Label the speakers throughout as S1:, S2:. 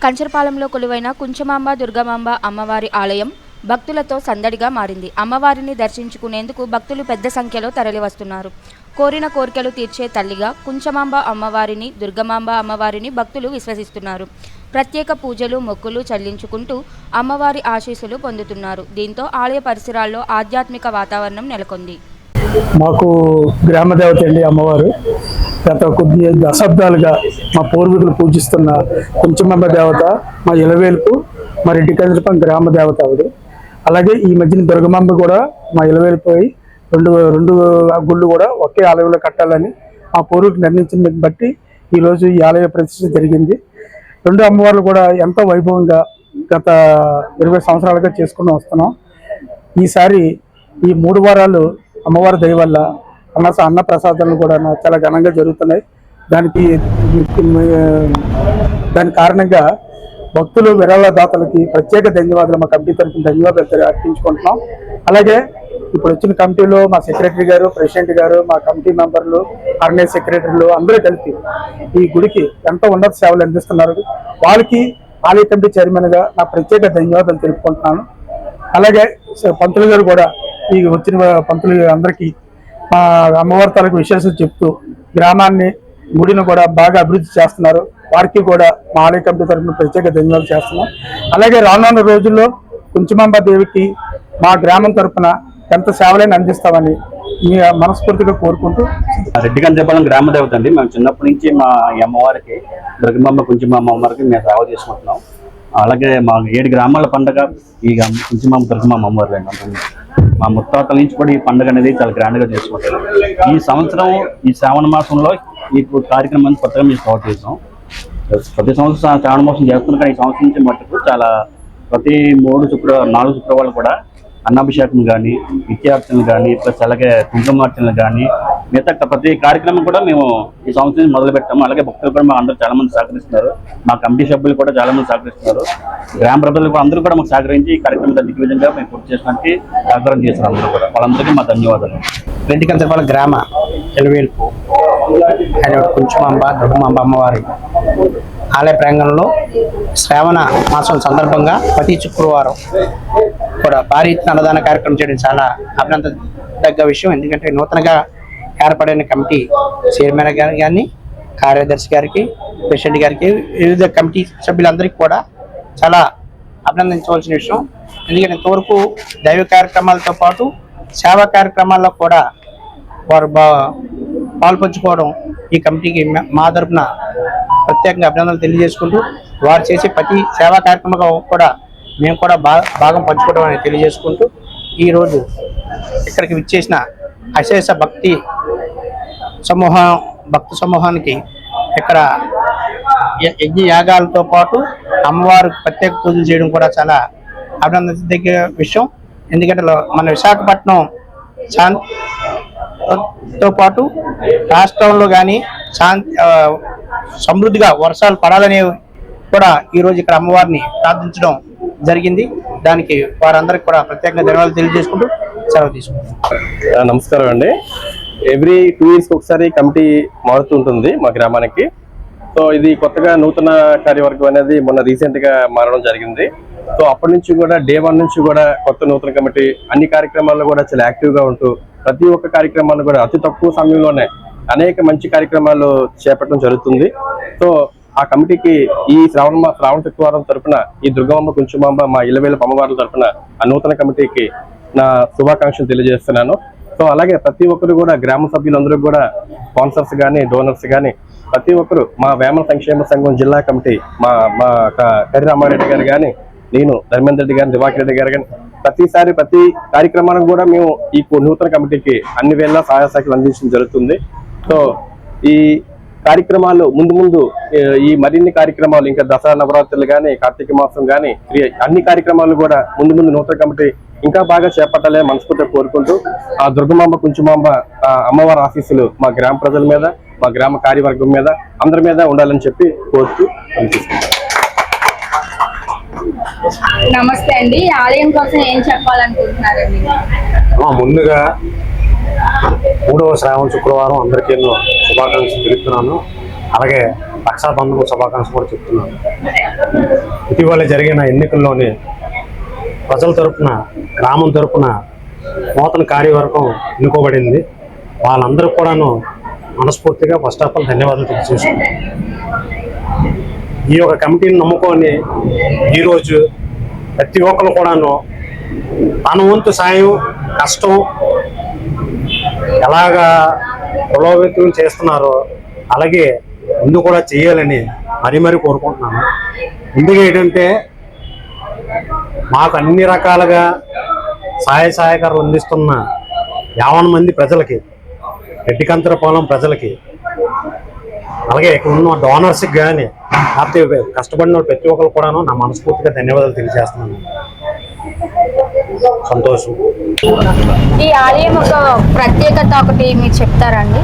S1: కంచరపాలెంలో కొలువైన కుంచమాంబ దుర్గమాంబ అమ్మవారి ఆలయం భక్తులతో సందడిగా మారింది. అమ్మవారిని దర్శించుకునేందుకు భక్తులు పెద్ద సంఖ్యలో తరలివస్తున్నారు. కోరిన కోరికలు తీర్చే తల్లిగా కుంచమాంబ అమ్మవారిని, దుర్గమాంబ అమ్మవారిని భక్తులు విశ్వసిస్తున్నారు. ప్రత్యేక పూజలు, మొక్కులు చెల్లించుకుంటూ అమ్మవారి ఆశీస్సులు పొందుతున్నారు. దీంతో ఆలయ పరిసరాల్లో ఆధ్యాత్మిక వాతావరణం నెలకొంది.
S2: మాకు గ్రామ దేవత అండి అమ్మవారు. గత కొద్ది దశాబ్దాలుగా మా పూర్వీకులు పూజిస్తున్న కుంచమాంబ దేవత మా ఇలవేలుపు మా రెడ్డి కంచరపాలెం గ్రామ దేవత ఆవిడ. అలాగే ఈ మధ్యన దుర్గమాంబ కూడా మా ఇలవేలుపోయి రెండు గుళ్ళు కూడా ఒకే ఆలయంలో కట్టాలని మా పూర్వీకులు నిర్ణయించిన బట్టి ఈరోజు ఈ ఆలయ ప్రతిష్ఠ జరిగింది. రెండు అమ్మవార్లు కూడా ఎంతో వైభవంగా గత 20 సంవత్సరాలుగా చేసుకుని వస్తున్నాం. ఈసారి ఈ 3 వారాలు అమ్మవారి దయ వల్ల అన్న ప్రసాదాలు కూడా చాలా ఘనంగా జరుగుతున్నాయి. దాని కారణంగా భక్తులు, విరాళదాతలకి ప్రత్యేక ధన్యవాదాలు, మా కమిటీ తరఫున ధన్యవాదాలు అర్పించుకుంటున్నాం. అలాగే ఇప్పుడు వచ్చిన కమిటీలో మా సెక్రటరీ గారు, ప్రెసిడెంట్ గారు, మా కమిటీ మెంబర్లు, ఆర్గనైజ్ సెక్రటరీలు అందరూ కలిపి ఈ గుడికి ఎంతో ఉన్నత సేవలు అందిస్తున్నారు. వాళ్ళకి ఆలయ కమిటీ చైర్మన్గా నా ప్రత్యేక ధన్యవాదాలు తెలుపుకుంటున్నాను. అలాగే పంతులు గారు కూడా ఈ వచ్చిన పంతులు అందరికీ మా అమ్మవారి తాలూకు విశేషాలు చెప్తూ గ్రామాన్ని, గుడిని కూడా బాగా అభివృద్ధి చేస్తున్నారు. వారికి కూడా మా ఆలయ కమిటీ తరఫున ప్రత్యేక ధన్యవాదాలు చేస్తున్నాం. అలాగే రానున్న రోజుల్లో కుంచమాంబ దేవికి మా గ్రామం తరఫున ఎంత సేవలైనా అందిస్తామని మీ మనస్ఫూర్తిగా కోరుకుంటూ.
S3: రెడ్డి కంచరపాలెం గ్రామ దేవత అండి. మేము చిన్నప్పటి నుంచి మా అమ్మవారికి, దుర్గమాంబ, కుంచమాంబ అమ్మవారికి మేము సేవ చేసుకుంటున్నాం. అలాగే మా 7 గ్రామాల పండుగ ఈ కుంచమాంబ, దుర్గమాంబ అమ్మవారు అండి. మా ముత్తాతల నుంచి కూడా ఈ పండుగ అనేది చాలా గ్రాండ్ గా చేసుకుంటారు. ఈ సంవత్సరం ఈ శ్రావణ మాసంలో ఈ కార్యక్రమాన్ని కొత్తగా మేము స్టార్ట్ చేసాం. ప్రతి సంవత్సరం శ్రావణ మాసం చేస్తున్నాం, కానీ ఈ సంవత్సరం నుంచి మటుకు చాలా ప్రతి 4 శుక్రవారాలు కూడా అన్నాభిషేకం కానీ, నిత్యార్చనలు కానీ, ప్లస్ అలాగే కుంకుమార్చనలు కానీ, మిగతా ప్రతి కార్యక్రమం కూడా మేము ఈ సంవత్సరం మొదలు పెట్టాము. అలాగే భక్తులు కూడా మా అందరూ చాలా మంది సహకరిస్తున్నారు. మా కమిటీ సభ్యులు కూడా చాలా మంది సహకరిస్తున్నారు. గ్రామ ప్రజలు కూడా అందరూ కూడా మాకు సహకరించి ఈ కార్యక్రమం దిగ్విజయంగా మేము పూర్తి చేయడానికి సహకారం చేస్తున్నారు. అందరూ కూడా వాళ్ళందరికీ మా ధన్యవాదాలు.
S4: రెడ్డి కంచరపాలెం గ్రామ ఎలవేల్పు కుంచమాంబ, దుర్గమాంబ అమ్మవారి ఆలయ ప్రాంగణంలో శ్రావణ మాసం సందర్భంగా ప్రతి శుక్రవారం కూడా భారీ అన్నదాన కార్యక్రమం చేయడం చాలా అభినందనదగ్గ విషయం. ఎందుకంటే నూతనంగా ఏర్పడిన కమిటీ చైర్మన్ గారికి కానీ, కార్యదర్శి గారికి, ప్రెసిడెంట్ గారికి, వివిధ కమిటీ సభ్యులందరికీ కూడా చాలా అభినందించవలసిన విషయం. ఎందుకంటే ఇంతవరకు దైవ కార్యక్రమాలతో పాటు సేవా కార్యక్రమాల్లో కూడా వారు పాల్పంచుకోవడం ఈ కమిటీకి మా తరపున ప్రత్యేకంగా అభినందనలు తెలియజేసుకుంటూ, వారు చేసే ప్రతి సేవా కార్యక్రమంలో కూడా మేము కూడా భాగం పంచుకోవడం అని తెలియజేసుకుంటూ, ఈరోజు ఇక్కడికి విచ్చేసిన అశేష భక్తి సమూహానికి ఇక్కడ యజ్ఞ యాగాలతో పాటు అమ్మవారు ప్రత్యేక పూజలు చేయడం కూడా చాలా అభినందించదగ్గ విషయం. ఎందుకంటే మన విశాఖపట్నం తో పాటు రాష్ట్రంలో కానీ సమృద్ధిగా వర్షాలు పడాలని కూడా ఈరోజు ఇక్కడ అమ్మవారిని ప్రార్థించడం జరిగింది. దానికి వారందరికీ కూడా ప్రత్యేకంగా ధన్యవాదాలు తెలియజేసుకుంటూ సెలవు తీసుకుంటాం.
S5: నమస్కారం అండి. ఎవ్రీ 2 years ఒకసారి కమిటీ మారుతుంటుంది మా గ్రామానికి. సో ఇది కొత్తగా నూతన కార్యవర్గం అనేది మొన్న రీసెంట్ గా మారడం జరిగింది. సో అప్పటి నుంచి కూడా డే 1 నుంచి కూడా కొత్త నూతన కమిటీ అన్ని కార్యక్రమాల్లో కూడా చాలా యాక్టివ్ గా ఉంటూ ప్రతి ఒక్క కార్యక్రమాన్ని కూడా అతి తక్కువ సమయంలోనే అనేక మంచి కార్యక్రమాలు చేపట్టడం జరుగుతుంది. సో ఆ కమిటీకి ఈ శ్రావణ శుక్రవారం తరఫున ఈ దుర్గమాంబ, కుంచమాంబ, మా ఇలవేలుపు అమ్మవార్ల తరఫున ఆ నూతన కమిటీకి నా శుభాకాంక్షలు తెలియజేస్తున్నాను. సో అలాగే ప్రతి ఒక్కరు కూడా గ్రామ సభ్యులందరూ కూడా స్పాన్సర్స్ కానీ, డోనర్స్ కానీ ప్రతి ఒక్కరు మా వేమన సంక్షేమ సంఘం జిల్లా కమిటీ మా కరి రామారెడ్డి గారు కానీ, నేను ధర్మేంద్ర రెడ్డి గారు, దివాకర్ రెడ్డి గారు కానీ ప్రతిసారి ప్రతి కార్యక్రమానికి కూడా మేము ఈ నూతన కమిటీకి అన్ని వేళ సహాయ సహకారాలు అందించడం జరుగుతుంది. సో ఈ కార్యక్రమాలు ముందు ఈ మరిన్ని కార్యక్రమాలు ఇంకా దసరా నవరాత్రులు కానీ, కార్తీక మాసం కానీ అన్ని కార్యక్రమాలు కూడా ముందు నూతన కమిటీ ఇంకా బాగా చేపట్టాలే మనస్ఫూర్తిగా కోరుకుంటూ ఆ దుర్గమాంబ, కుంచమాంబ అమ్మవారి ఆశీస్సులు మా గ్రామ ప్రజల మీద, మా గ్రామ కార్యవర్గం మీద, అందరి మీద ఉండాలని చెప్పి కోరుతూ అనిపిస్తుంది.
S6: నమస్తే అండి. ఆలయం కోసం ఏం చెప్పాలనుకుంటున్నారండి?
S7: ముందుగా 3వ శ్రావణ శుక్రవారం అందరికీ శుభాకాంక్షలు తెలుపుతున్నాను. అలాగే
S4: రక్షాబంధన శుభాకాంక్షలు కూడా చెప్తున్నాను. ఇటీవల జరిగిన ఎన్నికల్లోని ప్రజల తరపున, గ్రామం తరపున నూతన కార్యవర్గం ఎన్నుకోబడింది. వాళ్ళందరికీ కూడాను మనస్ఫూర్తిగా ఫస్ట్ ఆఫ్ ఆల్ ధన్యవాదాలు తెలియజేస్తున్నాను. ఈ యొక్క కమిటీని నమ్ముకొని ఈరోజు ప్రతి ఒక్కరు కూడాను తన వంతు సాయం, కష్టం ఎలాగా ప్రభావితం చేస్తున్నారో అలాగే ముందు కూడా చేయాలని మరీ కోరుకుంటున్నాను. ముందుగా ఏంటంటే మాకు అన్ని రకాలుగా సహాయకారాలు అందిస్తున్న 50 మంది ప్రజలకి, రెడ్డికంతరపాలెం ప్రజలకి, అలాగే ఇక్కడ ఉన్న డోనర్స్కి కానీ లేకపోతే కష్టపడిన ప్రతి ఒక్కరు కూడాను నా మనస్ఫూర్తిగా ధన్యవాదాలు తెలియజేస్తున్నాను. సంతోషం.
S1: ఈ ఆలయం ఒక ప్రత్యేకత ఒకటి మీరు చెప్తారండి?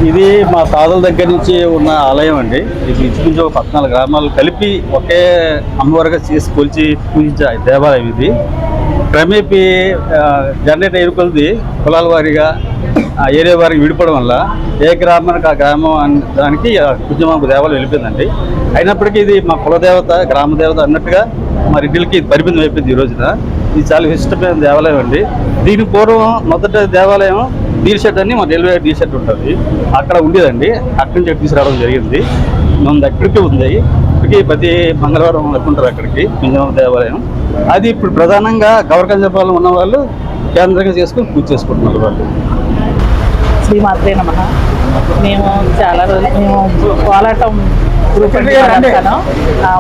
S3: ఇది మా తాతల దగ్గర నుంచి ఉన్న ఆలయం అండి. ఇది ఇంచుమించు 14 గ్రామాలు కలిపి ఒకే అమ్మవారిగా చేసి కొలిచి పూజించే దేవాలయం ఇది. క్రమేపీ జనరేట్ అయిన కొద్ది కులాల వారీగా ఏరియా వారికి విడిపడం వల్ల ఏ గ్రామానికి ఆ గ్రామం దానికి కుంజమాంబ దేవాలయం వెళ్ళిపోయిందండి. అయినప్పటికీ ఇది మా కులదేవత, గ్రామ దేవత అన్నట్టుగా మా రెడ్డిలకి పరిమితం అయిపోయింది. ఈ రోజున ఇది చాలా ఇష్టమైన దేవాలయం అండి. దీని పూర్వం మొదట దేవాలయం డీల్ అని మా రైల్వే డీల్ ఉంటుంది, అక్కడ ఉండేదండి. అక్కడి నుంచి తీసుకురావడం జరిగింది. మన దగ్గరికి ఉంది. ఇప్పటికీ ప్రతి మంగళవారం వెళ్తుంటారు అక్కడికి కుంజమాంబ దేవాలయం. అది ఇప్పుడు ప్రధానంగా గవర్కంజపాలెం ఉన్న వాళ్ళు కేంద్రంగా చేసుకుని పూజ చేసుకుంటున్నారు వాళ్ళు.
S7: శ్రీమాత్రే నమః. మేము చాలా రోజులు మేము కోలాటం గ్రూప్ అంటాను.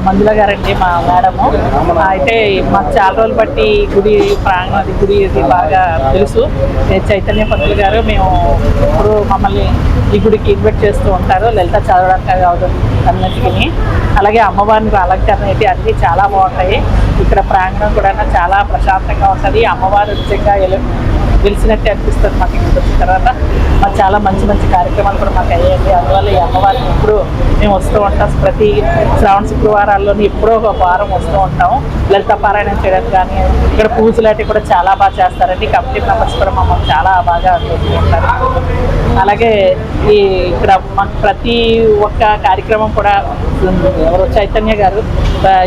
S7: మంజుల గారండి మా మేడము. అయితే మాకు చాలా రోజులు బట్టి గుడి ప్రాంగణం, గుడి ఇది బాగా తెలుసు. చైతన్య పంతులు గారు మేము ఇప్పుడు మమ్మల్ని ఈ గుడికి ఇన్వైట్ చేస్తూ ఉంటారు, లలిత చదవడానికి కావడం అన్నింటికి. అలాగే అమ్మవారిని అలంకరణ అయితే అన్నీ చాలా బాగుంటాయి. ఇక్కడ ప్రాంగణం కూడా చాలా ప్రశాంతంగా ఉంటుంది. అమ్మవారు నిజంగా తెలిసినట్టే అనిపిస్తుంది మాకు. ఇక్కడ వచ్చిన తర్వాత మాకు చాలా మంచి మంచి కార్యక్రమాలు కూడా మాకు అయ్యాయి. అందువల్ల ఈ అమ్మవారిని ఎప్పుడు మేము వస్తూ ఉంటాం. ప్రతి శ్రావణ శుక్రవారాల్లోని ఎప్పుడో ఒక వారం వస్తూ ఉంటాము. లలిత పారాయణం చేయడానికి కానీ, ఇక్కడ పూజలు అంటే కూడా చాలా బాగా చేస్తారండి. కమిటీ మెంబర్స్ కూడా మమ్మల్ని చాలా బాగా చేస్తూ ఉంటారు. అలాగే ఇక్కడ ప్రతి ఒక్క కార్యక్రమం కూడా ఎవరో చైతన్య గారు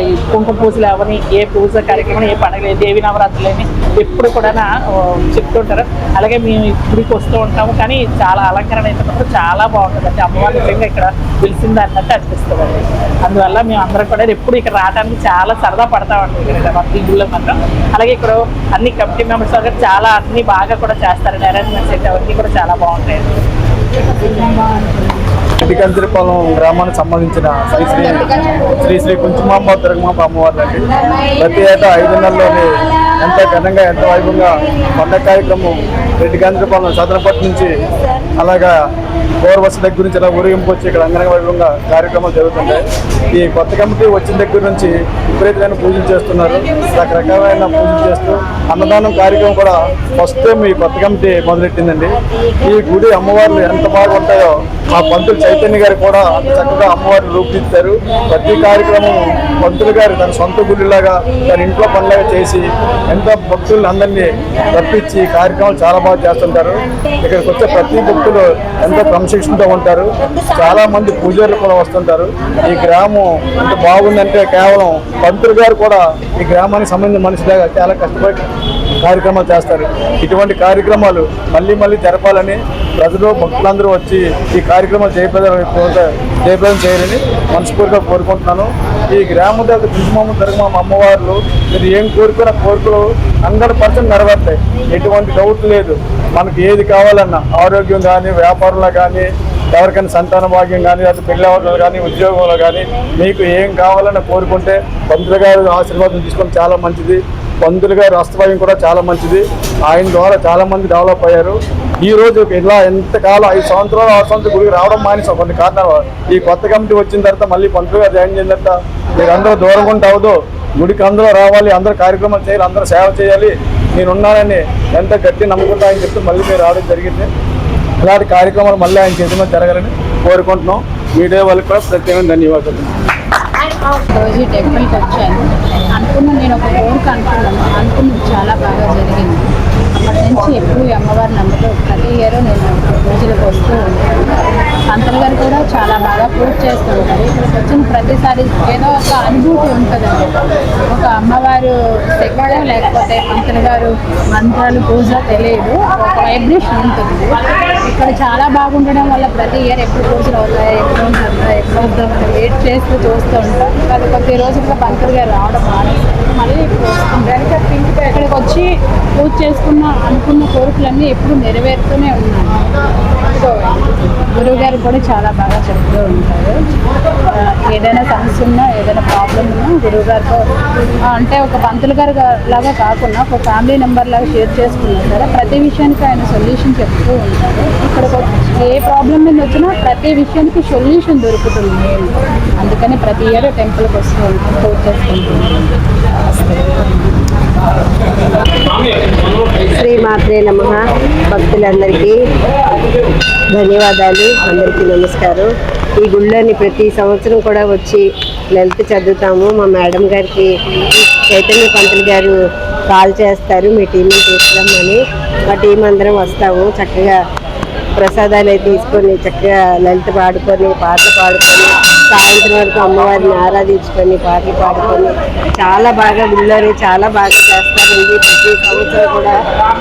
S7: ఈ కుంకుమ పూజలు అవని, ఏ పూజ కార్యక్రమం, ఏ పండుగ, దేవి నవరాత్రులని ఎప్పుడు కూడా చెప్తుంటారు. అలాగే మేము గుడికి వస్తూ ఉంటాము. కానీ చాలా అలంకరణ అయితే చాలా బాగుంటుంది. అంటే అమ్మవారి నిజంగా ఇక్కడ పిలిచింది అన్నట్టు అనిపిస్తుంది. అందువల్ల మేము అందరం కూడా ఎప్పుడు ఇక్కడ రావడానికి చాలా సరదా పడతామండి ఇక్కడ ఈ గుళ్ళో మాత్రం. అలాగే ఇక్కడ అన్ని కమిటీ మెంబర్స్ దగ్గర చాలా అన్ని బాగా కూడా చేస్తారండి. అరేంజ్మెంట్స్ అయితే అవన్నీ కూడా చాలా బాగుంటాయండి.
S2: రెడ్డికంజరపాలెం గ్రామానికి సంబంధించిన శ్రీ కుంచుమాంబ దుర్గమాంబ అమ్మవారు అండి. ప్రతి ఏటా 5 నెలల్లోని ఎంతో ఘనంగా, ఎంతో వైభవంగా పండగ కార్యక్రమం రెడ్డికంజరపాలెం సదనపట్నం నుంచి అలాగా గోరవస దగ్గర నుంచి ఇలా ఊరేగింపు వచ్చి ఇక్కడ అంగరంగ వైభవంగా కార్యక్రమాలు జరుగుతుంటాయి. ఈ కొత్త కమిటీ వచ్చిన దగ్గర నుంచి విపరీతమైన పూజలు చేస్తున్నారు. రకరకాలైన పూజలు చేస్తూ అన్నదానం కార్యక్రమం కూడా ఫస్ట్ టైం ఈ కొత్త కమిటీ మొదలెట్టిందండి. ఈ గుడి అమ్మవార్లు ఎంత బాగుంటాయో మా పంతులు చైతన్య గారు కూడా అంత చక్కగా అమ్మవారిని రూపుదిద్దారు. ప్రతి కార్యక్రమం పంతులు గారు తన సొంత గుడిలాగా, తన ఇంట్లో పనులాగా చేసి ఎంతో భక్తులను అందరినీ రప్పించి కార్యక్రమాలు చాలా బాగా చేస్తుంటారు. ఇక్కడికి వచ్చే ప్రతి భక్తులు ఎంతో క్రమశిక్షణతో ఉంటారు. చాలా మంది పూజారులు కూడా వస్తుంటారు. ఈ గ్రామం ఎంత బాగుందంటే కేవలం పంతులు గారు కూడా ఈ గ్రామానికి సంబంధించిన మనిషిలాగా చాలా కష్టపడి కార్యక్రమాలు చేస్తారు. ఇటువంటి కార్యక్రమాలు మళ్ళీ మళ్ళీ జరపాలని ప్రజలు, భక్తులందరూ వచ్చి ఈ కార్యక్రమాలు జయప్రదం చేయాలని మనస్ఫూర్తిగా కోరుకుంటున్నాను. ఈ గ్రామ దేవత కుంజమాంబ దుర్గమాంబ అమ్మవార్లు మీరు ఏం కోరుకున్న కోరికలు 100% నెరవేరుతాయి. ఎటువంటి డౌట్ లేదు. మనకి ఏది కావాలన్నా, ఆరోగ్యం కానీ, వ్యాపారంలో కానీ, ఎవరికైనా సంతాన భాగ్యం కానీ, లేకపోతే పెళ్లి అవ్వడంలో కానీ, ఉద్యోగంలో కానీ మీకు ఏం కావాలన్నా కోరుకుంటే పంతులు గారు ఆశీర్వాదం తీసుకొని చాలా మంచిది. పంతులు గారు హస్తభాగ్యం కూడా చాలా మంచిది. ఆయన ద్వారా చాలా మంది డెవలప్ అయ్యారు. ఈ రోజు ఇలా ఎంతకాలం 5 సంవత్సరాలు 6 సంవత్సరాలు గుడికి రావడం మానేసాం కొన్ని కారణాలు. ఈ కొత్త కమిటీ వచ్చిన తర్వాత మళ్ళీ పంతులు గారు జాయిన్ చేసిన తర్వాత మీరు అందరూ దూరం ఉంటే అవదు. గుడికి అందరూ రావాలి, అందరూ కార్యక్రమాలు చేయాలి, అందరూ సేవ చేయాలి, నేనున్నానని ఎంత గట్టి నమ్ముకుంటా అని చెప్తే మళ్ళీ మీరు రావడం జరిగింది. ఇలాంటి కార్యక్రమాలు మళ్ళీ ఆయన చేసిన జరగాలని కోరుకుంటున్నాం. మీడియా వాళ్ళకి కూడా ప్రత్యేకంగా ధన్యవాదాలు.
S6: రోజు టెంపుల్కి వచ్చాను. నేను ఒక కోరిక అనుకున్నది చాలా బాగా జరిగింది. అప్పటి నుంచి ఎప్పుడు ఈ అమ్మవారి నమ్ముతూ ప్రతి ఇయర్ నేను పూజలకు వస్తూ ఉంటాను. పంతులు గారు కూడా చాలా బాగా పూజ చేస్తూ ఉంటారు. ఇక్కడికి వచ్చిన ప్రతిసారి ఏదో ఒక అనుభూతి ఉంటుందండి. ఒక అమ్మవారు శక్తి లేకపోతే పంతులు గారు మంత్రాలు పూజ తెలియదు, ఒక వైబ్రేషన్ ఉంటుంది. ఇక్కడ చాలా బాగుండడం వల్ల ప్రతి ఇయర్ ఎప్పుడు పూజలు అవుతాయి, ఎప్పుడు ఉంటాయి, ఎప్పుడు వద్దామని వెయిట్ చేస్తూ చూస్తూ ఉంటాం. అది కొద్ది రోజులుగా పంతులు గారు రావడం మానేస్తారు. మళ్ళీ ఇప్పుడు వస్తుంటారు. ఇక్కడికి వచ్చి పూజ చేసుకున్న అనుకున్న కోరికలన్నీ ఎప్పుడు నెరవేరుతూనే ఉన్నాను. సో గురువు గారు కూడా చాలా బాగా చెప్తూ ఉంటారు. ఏదైనా సమస్య ఉన్నా, ఏదైనా ప్రాబ్లం ఉన్నా గురువు గారితో అంటే ఒక పంతులు గారు లాగా కాకుండా ఒక ఫ్యామిలీ మెంబర్ లాగా షేర్ చేసుకున్నా సరే ప్రతి విషయానికి ఆయన సొల్యూషన్ చెప్తూ ఉంటారు. ఇక్కడికి ఏ ప్రాబ్లం మీద వచ్చినా ప్రతి విషయానికి సొల్యూషన్ దొరుకుతుంది. అందుకని ప్రతి ఇయర్ టెంపుల్కి వస్తూ ఉంటాం, పూజ చేసుకుంటున్నాం.
S8: శ్రీమాత్రే నమః. భక్తులందరికీ ధన్యవాదాలు, అందరికీ నమస్కారం. ఈ గుళ్ళని ప్రతి సంవత్సరం కూడా వచ్చి లలిత చదువుతాము. మా మేడం గారికి చైతన్య పంతులు గారు కాల్ చేస్తారు, మీ టీంని తీసుకురమ్మని. మా టీం అందరం వస్తాము. చక్కగా ప్రసాదాలు తీసుకొని చక్కగా లలిత పాడుకొని పాటలు పాడుకొని సాయంత్రం వరకు అమ్మవారిని ఆరాధించుకొని పాటలు పాడుకొని చాలా బాగా గుళ్ళోని చాలా బాగా చేస్తారండి. ప్రతి సంవత్సరం కూడా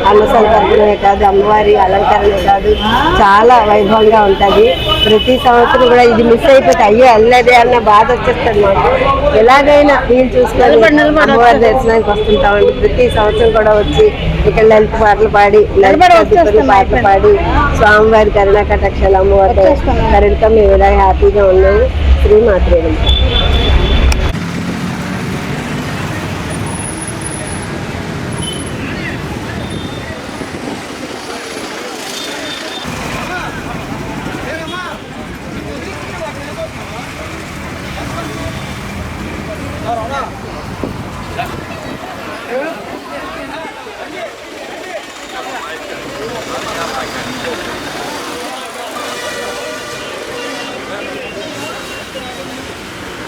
S8: అన్న సంతర్పణమే కాదు, అమ్మవారి అలంకరణ కాదు, చాలా వైభవంగా ఉంటుంది. ప్రతి సంవత్సరం కూడా ఇది మిస్ అయిపోతే అయ్యో వెళ్ళలేదే అన్న బాధ వచ్చేస్తుంది మాకు. ఎలాగైనా వీలు చూసుకొని అమ్మవారి దర్శనానికి వస్తుంటామండి. ప్రతి సంవత్సరం కూడా వచ్చి ఇక్కడ లలిత పాటలు పాడి పాటలు పాడి స్వామివారి కరుణా కటాక్షాలు అమ్మవారి కరుణతో మేము ఇలా హ్యాపీగా ఉన్నాము. శ్రీమాత్రే నమః.
S9: అవునా